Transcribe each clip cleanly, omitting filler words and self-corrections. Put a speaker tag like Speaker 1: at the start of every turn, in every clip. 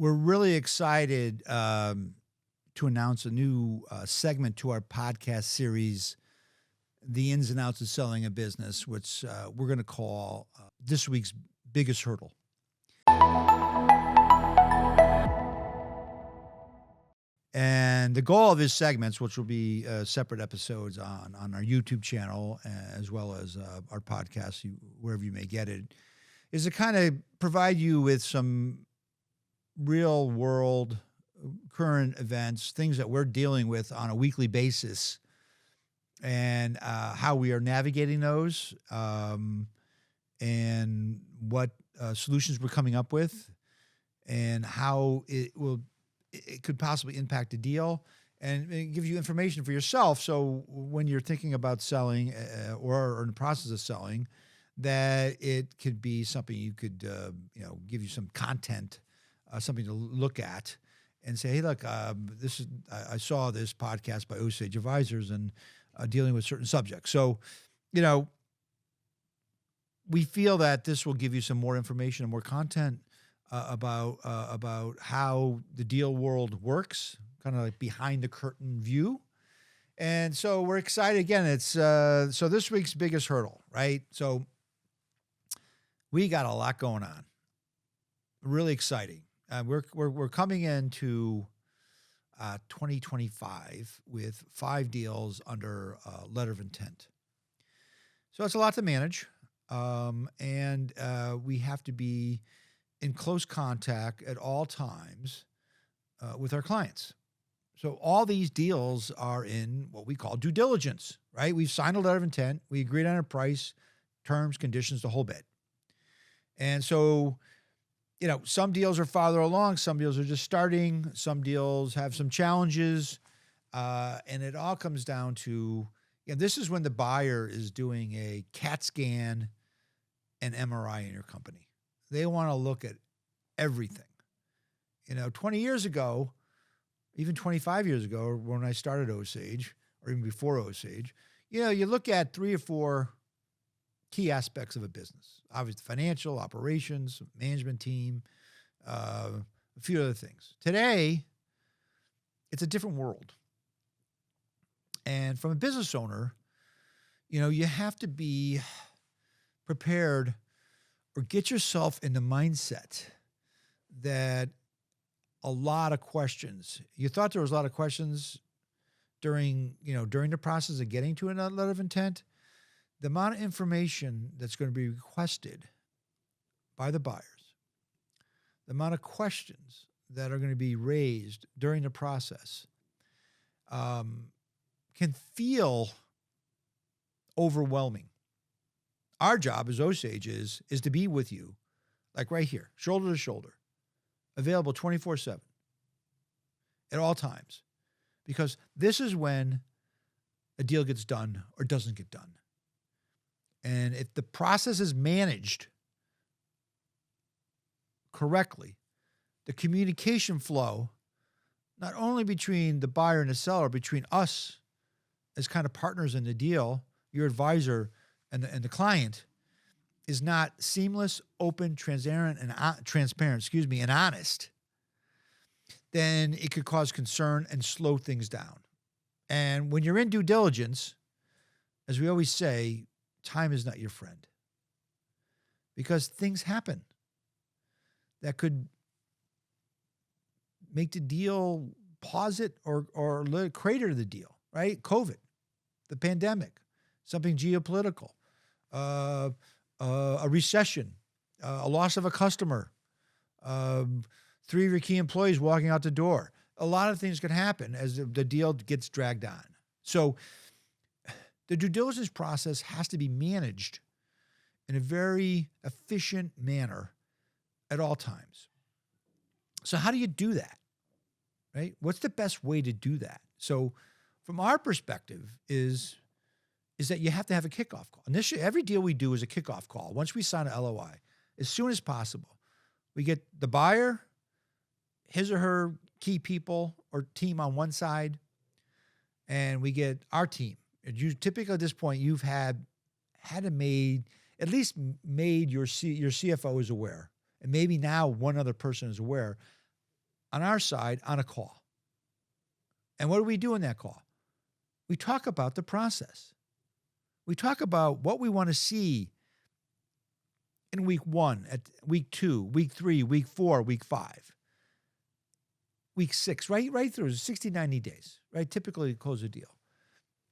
Speaker 1: We're really excited to announce a new segment to our podcast series, The Ins and Outs of Selling a Business, which we're going to call this week's biggest hurdle. And the goal of these segments, which will be separate episodes on our YouTube channel, as well as our podcast, wherever you may get it, is to kind of provide you with some real world current events, things that we're dealing with on a weekly basis, and how we are navigating those, and what solutions we're coming up with, and how it could possibly impact a deal, and it gives you information for yourself. So when you're thinking about selling or in the process of selling, that it could be something you could, give you some content, something to look at and say, hey, look, I saw this podcast by Osage Advisors and dealing with certain subjects. So, we feel that this will give you some more information and more content about how the deal world works, kind of like behind the curtain view. And so we're excited. Again, it's so this week's biggest hurdle, right? So we got a lot going on. Really exciting. We're coming into 2025 with 5 deals under letter of intent. So it's a lot to manage, and we have to be in close contact at all times with our clients. So all these deals are in what we call due diligence, right? We've signed a letter of intent. We agreed on a price, terms, conditions, the whole bit. And so, some deals are farther along. Some deals are just starting. Some deals have some challenges. And it all comes down to, this is when the buyer is doing a CAT scan and MRI in your company. They want to look at everything. 20 years ago, even 25 years ago, when I started Osage, or even before Osage, you look at 3 or 4 key aspects of a business. Obviously, financial, operations, management team, a few other things. Today, it's a different world. And from a business owner, you have to be prepared or get yourself in the mindset that a lot of questions, you thought there was a lot of questions during the process of getting to another letter of intent. The amount of information that's going to be requested by the buyers, the amount of questions that are going to be raised during the process, can feel overwhelming. Our job as Osage is to be with you, like right here, shoulder to shoulder, available 24/7 at all times, because this is when a deal gets done or doesn't get done. And if the process is managed correctly, the communication flow, not only between the buyer and the seller, between us as kind of partners in the deal, your advisor and the client, is not seamless, open, transparent, and honest, then it could cause concern and slow things down. And when you're in due diligence, as we always say, time is not your friend, because things happen that could make the deal, pause it, or crater the deal, right? COVID, the pandemic, something geopolitical, a recession, a loss of a customer, 3 of your key employees walking out the door. A lot of things can happen as the deal gets dragged on. So the due diligence process has to be managed in a very efficient manner at all times. So how do you do that, right? What's the best way to do that? So from our perspective is that you have to have a kickoff call. Initially, every deal we do is a kickoff call. Once we sign an LOI, as soon as possible, we get the buyer, his or her key people or team on one side, and we get our team. You typically at this point, you've had to made your CFO is aware, and maybe now one other person is aware on our side on a call. And what do we do in that call? We talk about the process. We talk about what we want to see in week 1, at week 2, week 3, week 4, week 5, week 6, right through 60, 90 days, right? Typically close a deal.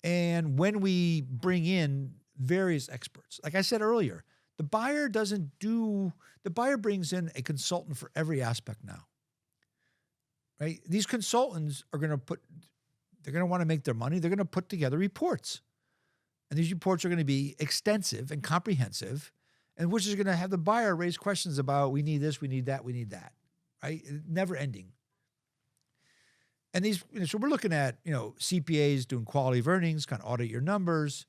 Speaker 1: And when we bring in various experts, like I said earlier, the buyer brings in a consultant for every aspect now, right? These consultants they're going to want to make their money. They're going to put together reports. And these reports are going to be extensive and comprehensive, and which is going to have the buyer raise questions about, we need this, we need that, right? Never ending. And so we're looking at, CPAs doing quality of earnings, kind of audit your numbers.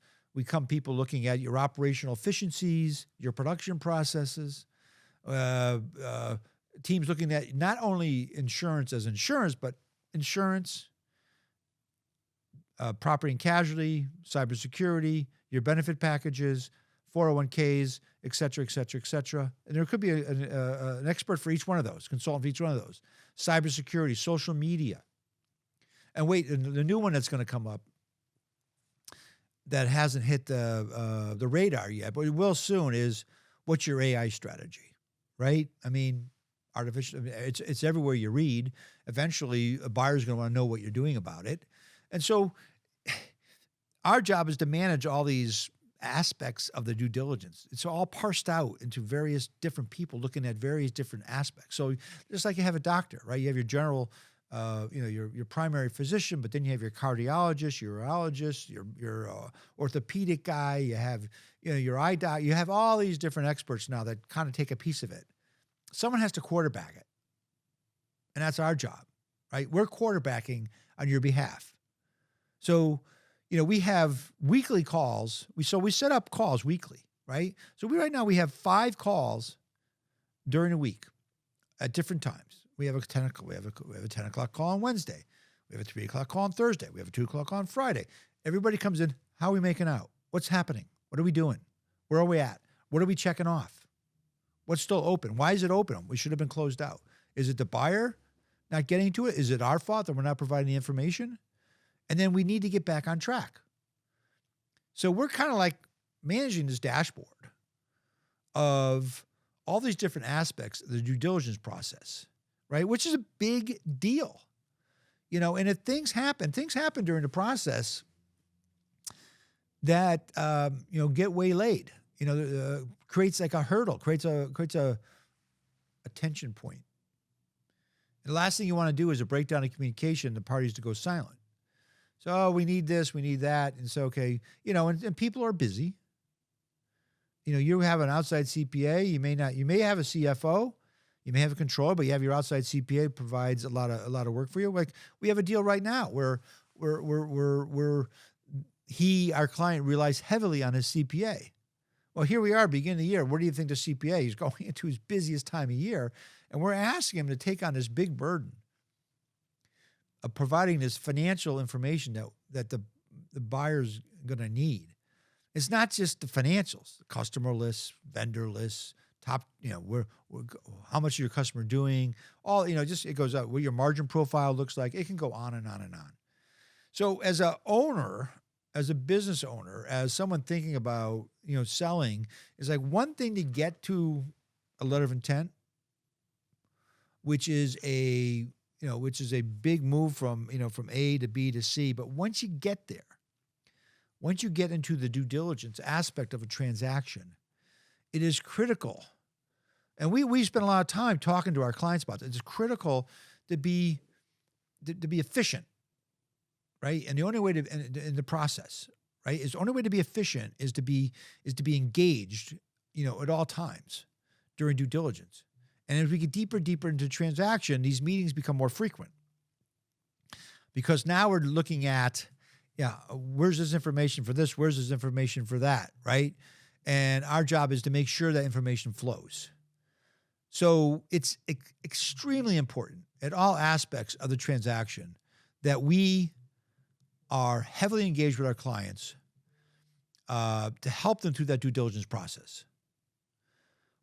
Speaker 1: People looking at your operational efficiencies, your production processes, teams looking at not only insurance as insurance, but insurance, property and casualty, cybersecurity, your benefit packages, 401ks, et cetera, et cetera, et cetera. And there could be an expert for each one of those, consultant for each one of those. Cybersecurity, social media. And the new one that's going to come up that hasn't hit the radar yet, but it will soon, is what's your AI strategy, right? I mean, it's everywhere you read. Eventually, a buyer's going to want to know what you're doing about it. And so our job is to manage all these aspects of the due diligence. It's all parsed out into various different people looking at various different aspects. So just like you have a doctor, right? You have your general, your primary physician, but then you have your cardiologist, your urologist, your orthopedic guy. You have, your eye doc. You have all these different experts now that kind of take a piece of it. Someone has to quarterback it. And that's our job, right? We're quarterbacking on your behalf. So, we have weekly calls. We set up calls weekly, right? So right now we have 5 calls during a week at different times. We have a 10 o'clock call on Wednesday. We have a 3 o'clock call on Thursday. We have a 2 o'clock call on Friday. Everybody comes in. How are we making out? What's happening? What are we doing? Where are we at? What are we checking off? What's still open? Why is it open? We should have been closed out. Is it the buyer not getting to it? Is it our fault that we're not providing the information? And then we need to get back on track. So we're kind of like managing this dashboard of all these different aspects of the due diligence process, right? Which is a big deal. And if things happen during the process that, get waylaid, creates like a hurdle, creates a tension point. And the last thing you want to do is a breakdown of communication, the parties to go silent. So we need this, we need that. And so, okay, and people are busy. You have an outside CPA. You may have a CFO, you may have a controller, but you have your outside CPA provides a lot of work for you. Like we have a deal right now where our client relies heavily on his CPA. Well, here we are, beginning of the year. Where do you think the CPA is going into his busiest time of year? And we're asking him to take on this big burden of providing this financial information that the buyer's going to need. It's not just the financials, the customer lists, vendor lists, top, how much is your customer doing? All, just it goes out, what your margin profile looks like. It can go on and on and on. So as a business owner, as someone thinking about, selling, is like one thing to get to a letter of intent, which is a big move from A to B to C. But once you get there, once you get into the due diligence aspect of a transaction, it is critical. And we spend a lot of time talking to our clients about this. It's critical to be efficient, right? And the only way in the process, right, is the only way to be efficient is to be engaged, at all times during due diligence. And as we get deeper into transaction, these meetings become more frequent because now we're looking at, where's this information for this? Where's this information for that? Right. And our job is to make sure that information flows. So it's extremely important at all aspects of the transaction that we are heavily engaged with our clients to help them through that due diligence process.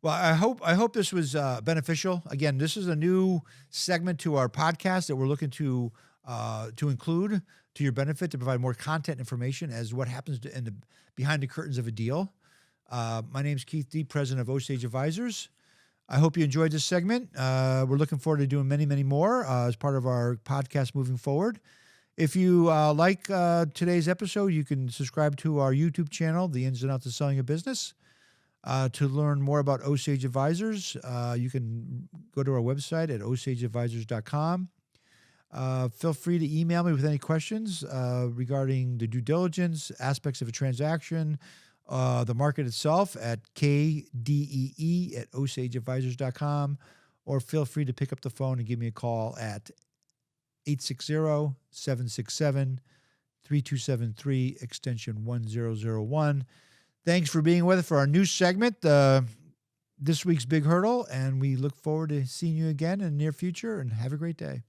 Speaker 1: Well, I hope this was beneficial. Again, this is a new segment to our podcast that we're looking to include to your benefit to provide more content information as what happens in the behind the curtains of a deal. My name is Keith D, president of Osage Advisors. I hope you enjoyed this segment. We're looking forward to doing many, many more as part of our podcast moving forward. If you like today's episode, you can subscribe to our YouTube channel, The Ins and Outs of Selling a Business. To learn more about Osage Advisors, you can go to our website at osageadvisors.com. Feel free to email me with any questions regarding the due diligence, aspects of a transaction, the market itself at kdee at osageadvisors.com, or feel free to pick up the phone and give me a call at 860-767-3273, extension 1001. Thanks for being with us for our new segment, this week's Big Hurdle, and we look forward to seeing you again in the near future, and have a great day.